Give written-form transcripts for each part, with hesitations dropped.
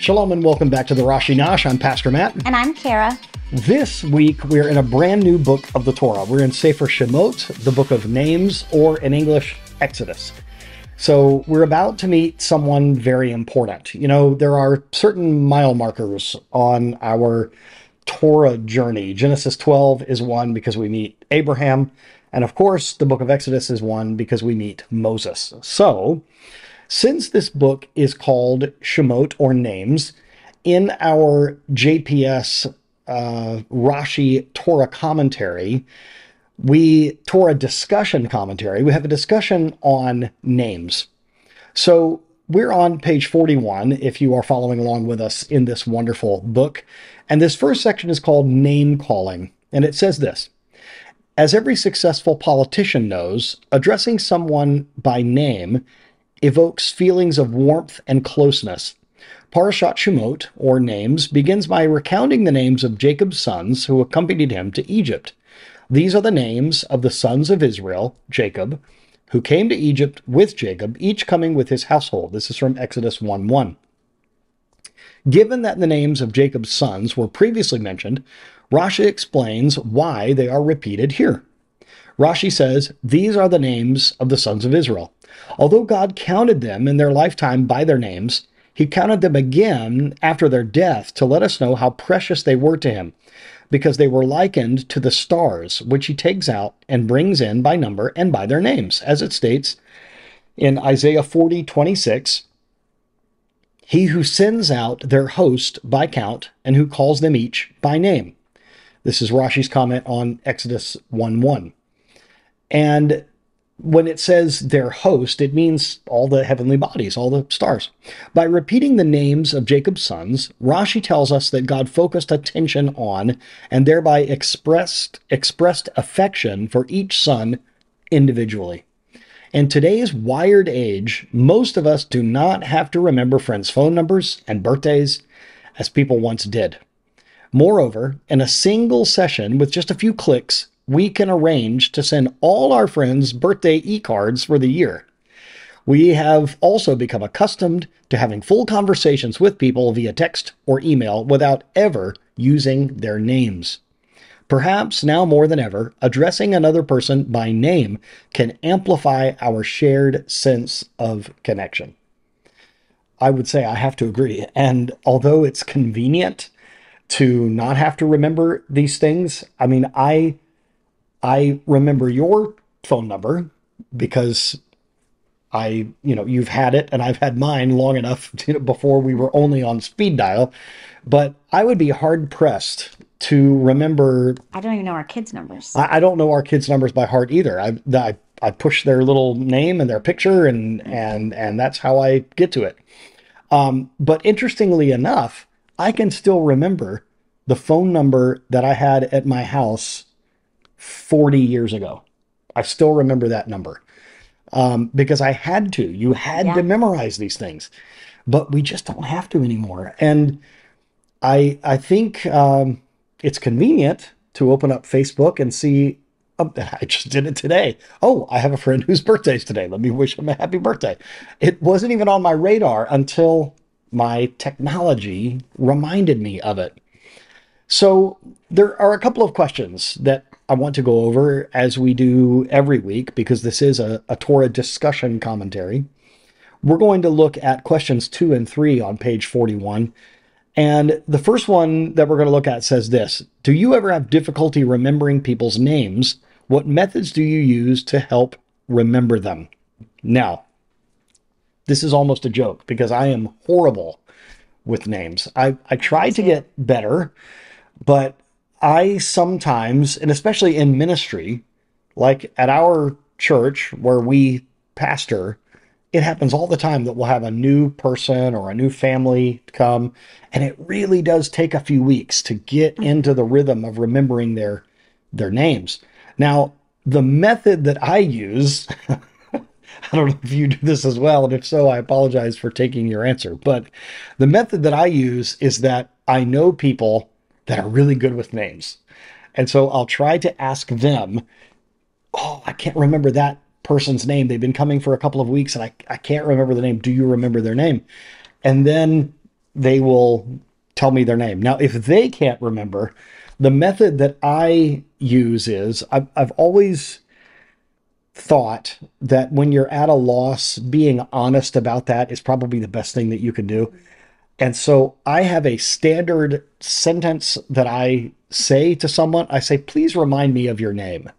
Shalom and welcome back to the Rashi Nash. I'm Pastor Matt. And I'm Kara. This week, we're in a brand new book of the Torah. We're in Sefer Chémot, the book of names, or in English, Exodus. So we're about to meet someone very important. You know, there are certain mile markers on our Torah journey. Genesis 12 is one because we meet Abraham. And of course, the book of Exodus is one because we meet Moses. So, since this book is called Shemot, or Names, in our JPS Rashi Torah commentary, Torah discussion commentary, we have a discussion on names. So we're on page 41, if you are following along with us in this wonderful book. And this first section is called Name Calling. And it says this: as every successful politician knows, addressing someone by name evokes feelings of warmth and closeness. Parashat Shemot, or Names, begins by recounting the names of Jacob's sons who accompanied him to Egypt. These are the names of the sons of Israel, Jacob, who came to Egypt with Jacob, each coming with his household. This is from Exodus 1:1. Given that the names of Jacob's sons were previously mentioned, Rashi explains why they are repeated here. Rashi says, these are the names of the sons of Israel. Although God counted them in their lifetime by their names, he counted them again after their death to let us know how precious they were to him, because they were likened to the stars, which he takes out and brings in by number and by their names, as it states in Isaiah 40:26, he who sends out their host by count and who calls them each by name. This is Rashi's comment on Exodus 1:1. And when it says their host, it means all the heavenly bodies, all the stars. By repeating the names of Jacob's sons, Rashi tells us that God focused attention on and thereby expressed affection for each son individually. In today's wired age, most of us do not have to remember friends' phone numbers and birthdays as people once did. Moreover, in a single session with just a few clicks, we can arrange to send all our friends birthday e-cards for the year. We have also become accustomed to having full conversations with people via text or email without ever using their names. Perhaps now more than ever, addressing another person by name can amplify our shared sense of connection. I would say I have to agree. And although it's convenient to not have to remember these things, I mean, I remember your phone number because you've had it and I've had mine long enough before we were only on speed dial, but I would be hard pressed to remember. I don't even know our kids' numbers. I don't know our kids' numbers by heart either. I push their little name and their picture and that's how I get to it. But interestingly enough, I can still remember the phone number that I had at my house 40 years ago. I still remember that number because I had to. You had to memorize these things, but we just don't have to anymore. And I think it's convenient to open up Facebook and see, I just did it today. Oh, I have a friend whose birthday is today. Let me wish him a happy birthday. It wasn't even on my radar until my technology reminded me of it. So there are a couple of questions that I want to go over as we do every week, because this is a Torah discussion commentary. We're going to look at questions 2 and 3 on page 41. And the first one that we're going to look at says this: do you ever have difficulty remembering people's names? What methods do you use to help remember them? Now, this is almost a joke because I am horrible with names. I try to get better, but I sometimes, and especially in ministry, like at our church where we pastor, it happens all the time that we'll have a new person or a new family come, and it really does take a few weeks to get into the rhythm of remembering their names. Now, the method that I use, I don't know if you do this as well, and if so, I apologize for taking your answer, but the method that I use is that I know people that are really good with names. And so I'll try to ask them, oh, I can't remember that person's name. They've been coming for a couple of weeks and I can't remember the name. Do you remember their name? And then they will tell me their name. Now, if they can't remember, the method that I use is I've always thought that when you're at a loss, being honest about that is probably the best thing that you can do. And so I have a standard sentence that I say to someone. I say, please remind me of your name.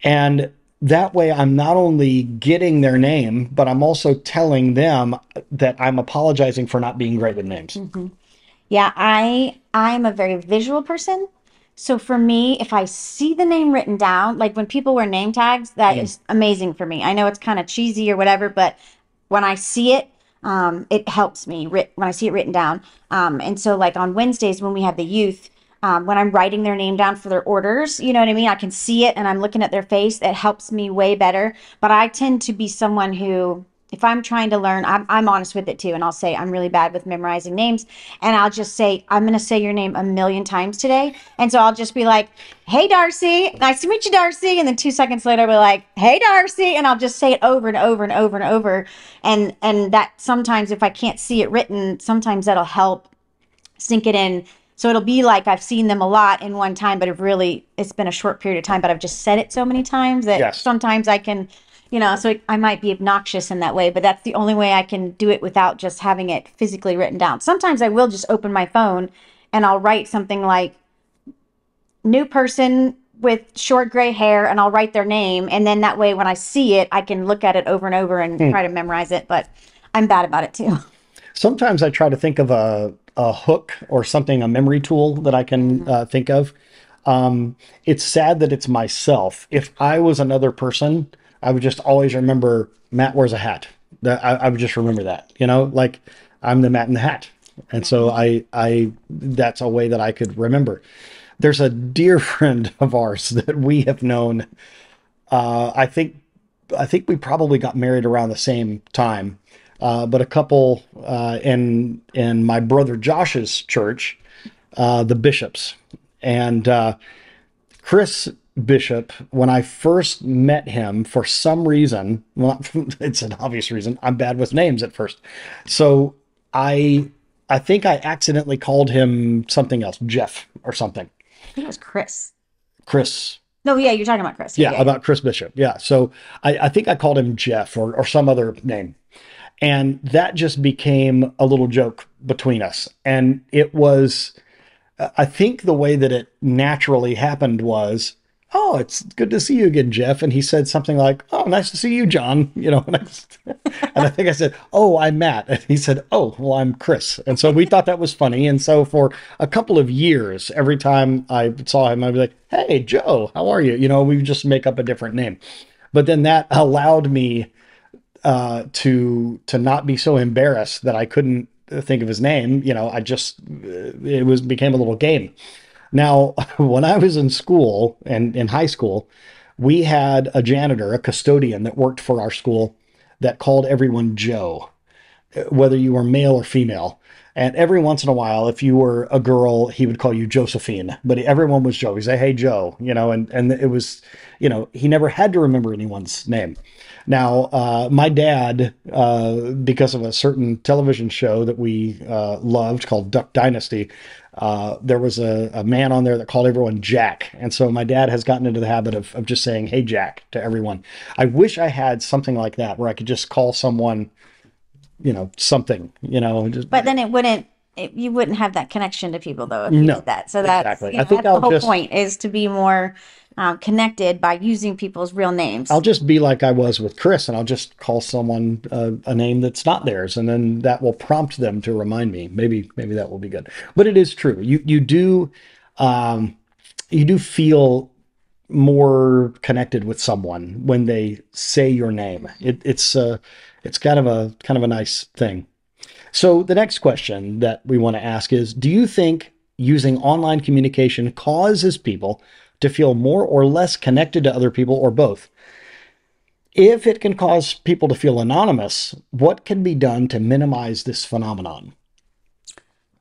And that way I'm not only getting their name, but I'm also telling them that I'm apologizing for not being great with names. Yeah, I'm a very visual person. So for me, if I see the name written down, like when people wear name tags, that is amazing for me. I know it's kind of cheesy or whatever, but when I see it, it helps me when I see it written down. And so like on Wednesdays when we have the youth, when I'm writing their name down for their orders, you know what I mean? I can see it and I'm looking at their face. It helps me way better. But I tend to be someone who, if I'm trying to learn, I'm honest with it too. And I'll say, I'm really bad with memorizing names. And I'll just say, I'm going to say your name a million times today. And so I'll just be like, hey, Darcy, nice to meet you, Darcy. And then 2 seconds later, I'll be like, hey, Darcy. And I'll just say it over and over and over and over. And that sometimes if I can't see it written, sometimes that'll help sink it in. So it'll be like I've seen them a lot in one time, but it's been a short period of time, but I've just said it so many times that sometimes I can, so I might be obnoxious in that way, but that's the only way I can do it without just having it physically written down. Sometimes I will just open my phone and I'll write something like new person with short gray hair and I'll write their name. And then that way, when I see it, I can look at it over and over and try to memorize it, but I'm bad about it too. Sometimes I try to think of a hook or something, a memory tool that I can think of. It's sad that it's myself. If I was another person, I would just always remember Matt wears a hat. I would just remember that, like I'm the Matt in the hat. And so I that's a way that I could remember. There's a dear friend of ours that we have known. I think we probably got married around the same time. But a couple in my brother Josh's church, the Bishops, and Chris Bishop, when I first met him, for some reason, well, it's an obvious reason, I'm bad with names at first. So I think I accidentally called him something else, Jeff or something. I think it was Chris. Chris. No, yeah, you're talking about Chris. Yeah, about Chris Bishop. Yeah. So I think I called him Jeff or some other name. And that just became a little joke between us. And it was, I think the way that it naturally happened was, oh, it's good to see you again, Jeff. And he said something like, oh, nice to see you, John. And I think I said, oh, I'm Matt. And he said, oh, well, I'm Chris. And so we thought that was funny. And so for a couple of years, every time I saw him, I'd be like, hey, Joe, how are you? We would just make up a different name. But then that allowed me to not be so embarrassed that I couldn't think of his name. It became a little game. Now, when I was in school and in high school, we had a janitor, a custodian that worked for our school that called everyone Joe, whether you were male or female. And every once in a while, if you were a girl, he would call you Josephine, but everyone was Joe. He'd say, hey, Joe, and it was, he never had to remember anyone's name. Now, my dad, because of a certain television show that we loved called Duck Dynasty, there was a man on there that called everyone Jack. And so my dad has gotten into the habit of just saying, hey, Jack, to everyone. I wish I had something like that where I could just call someone, something, But then you wouldn't have that connection to people though if you did that. So that's, exactly. I think that's the whole point, is to be more connected by using people's real names. I'll just be like I was with Chris, and I'll just call someone a name that's not theirs, and then that will prompt them to remind me. Maybe that will be good. But it is true. You do feel more connected with someone when they say your name. It's kind of a nice thing. So the next question that we want to ask is, do you think using online communication causes people to feel more or less connected to other people, or both? If it can cause people to feel anonymous, what can be done to minimize this phenomenon?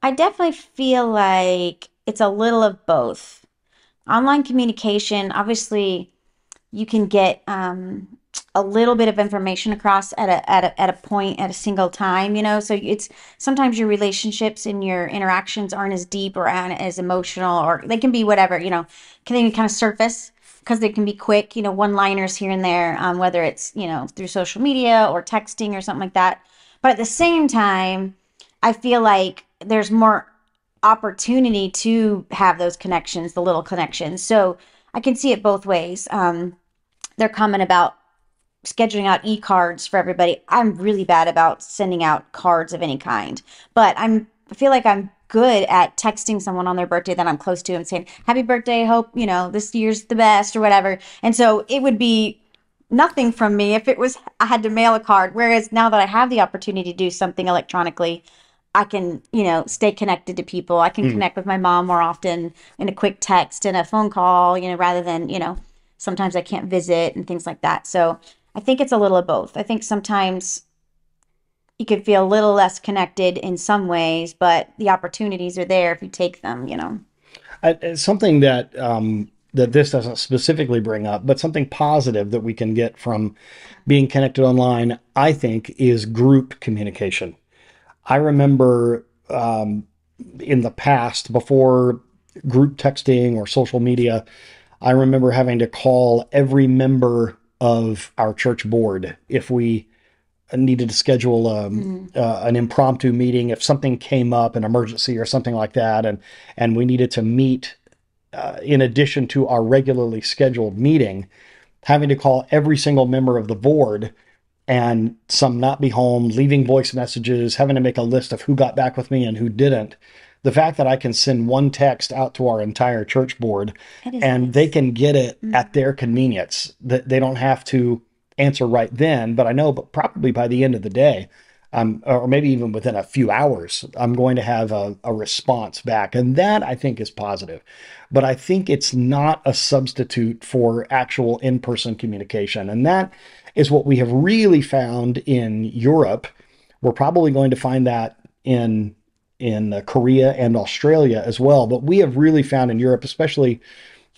I definitely feel like it's a little of both. Online communication, obviously, you can get a little bit of information across at a point at a single time, so it's sometimes your relationships and your interactions aren't as deep or aren't as emotional, or they can be whatever, can they kind of surface because they can be quick, one-liners here and there, whether it's through social media or texting or something like that. But at the same time, I feel like there's more opportunity to have those connections, the little connections. So I can see it both ways. They're comment about scheduling out e-cards for everybody. I'm really bad about sending out cards of any kind, but I feel like I'm good at texting someone on their birthday that I'm close to and saying, happy birthday, hope, this year's the best or whatever. And so it would be nothing from me if I had to mail a card. Whereas now that I have the opportunity to do something electronically, I can, stay connected to people. I can connect with my mom more often in a quick text and a phone call, rather than, sometimes I can't visit and things like that. So I think it's a little of both. I think sometimes you could feel a little less connected in some ways, but the opportunities are there if you take them, Something that that this doesn't specifically bring up, but something positive that we can get from being connected online, I think, is group communication. I remember in the past, before group texting or social media, I remember having to call every member of our church board if we needed to schedule an impromptu meeting, if something came up, an emergency or something like that, and we needed to meet in addition to our regularly scheduled meeting, having to call every single member of the board and some not be home, leaving voice messages, having to make a list of who got back with me and who didn't. The fact that I can send one text out to our entire church board and they can get it at their convenience, that they don't have to answer right then, but I know, but probably by the end of the day, or maybe even within a few hours, I'm going to have a response back. And that I think is positive. But I think it's not a substitute for actual in-person communication. And that is what we have really found in Europe. We're probably going to find that in Korea and Australia as well. But we have really found in Europe, especially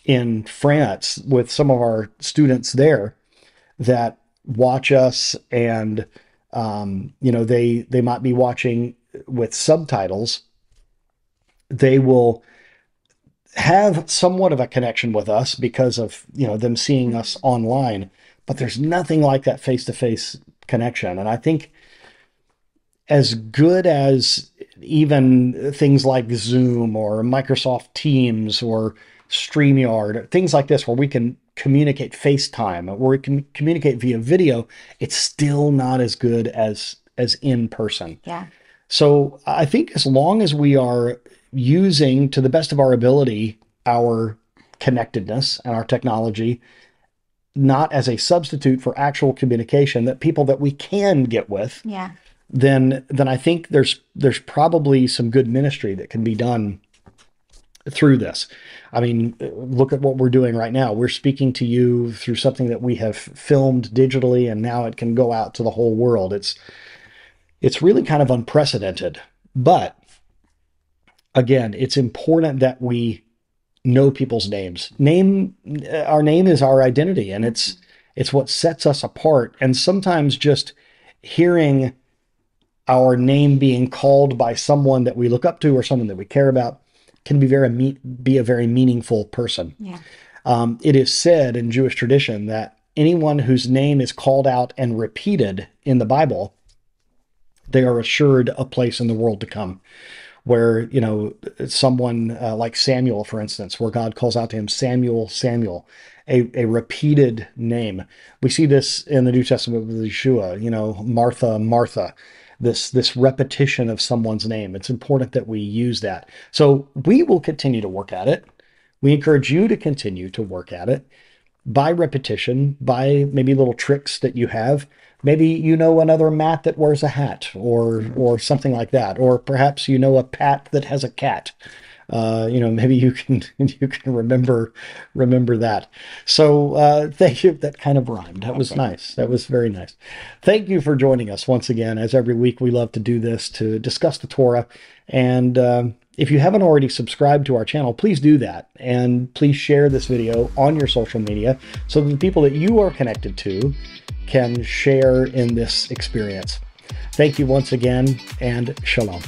in France, with some of our students there that watch us and they might be watching with subtitles. They will have somewhat of a connection with us because of them seeing us online, but there's nothing like that face-to-face connection. And I think as good as even things like Zoom or Microsoft Teams or StreamYard, things like this, where we can communicate FaceTime, where we can communicate via video, it's still not as good as in person. Yeah. So I think as long as we are using to the best of our ability our connectedness and our technology, not as a substitute for actual communication, that people that we can get with, then I think there's probably some good ministry that can be done through this. I mean, look at what we're doing right now. We're speaking to you through something that we have filmed digitally, and now it can go out to the whole world. It's really kind of unprecedented. But again, it's important that we know people's names. Our name is our identity, and it's what sets us apart. And sometimes just hearing our name being called by someone that we look up to or someone that we care about can be a very meaningful person. Yeah. It is said in Jewish tradition that anyone whose name is called out and repeated in the Bible, they are assured a place in the world to come. Where, someone like Samuel, for instance, where God calls out to him, Samuel, Samuel, a repeated name. We see this in the New Testament with Yeshua, Martha, Martha. This repetition of someone's name. It's important that we use that. So we will continue to work at it. We encourage you to continue to work at it by repetition, by maybe little tricks that you have. Maybe another Matt that wears a hat or something like that. Or perhaps a Pat that has a cat. Maybe you can remember that. So thank you. That kind of rhymed. That was nice. That was very nice. Thank you for joining us once again. As every week, we love to do this, to discuss the Torah and If you haven't already subscribed to our channel, please do that. And please share this video on your social media so that the people that you are connected to can share in this experience. Thank you once again, and shalom.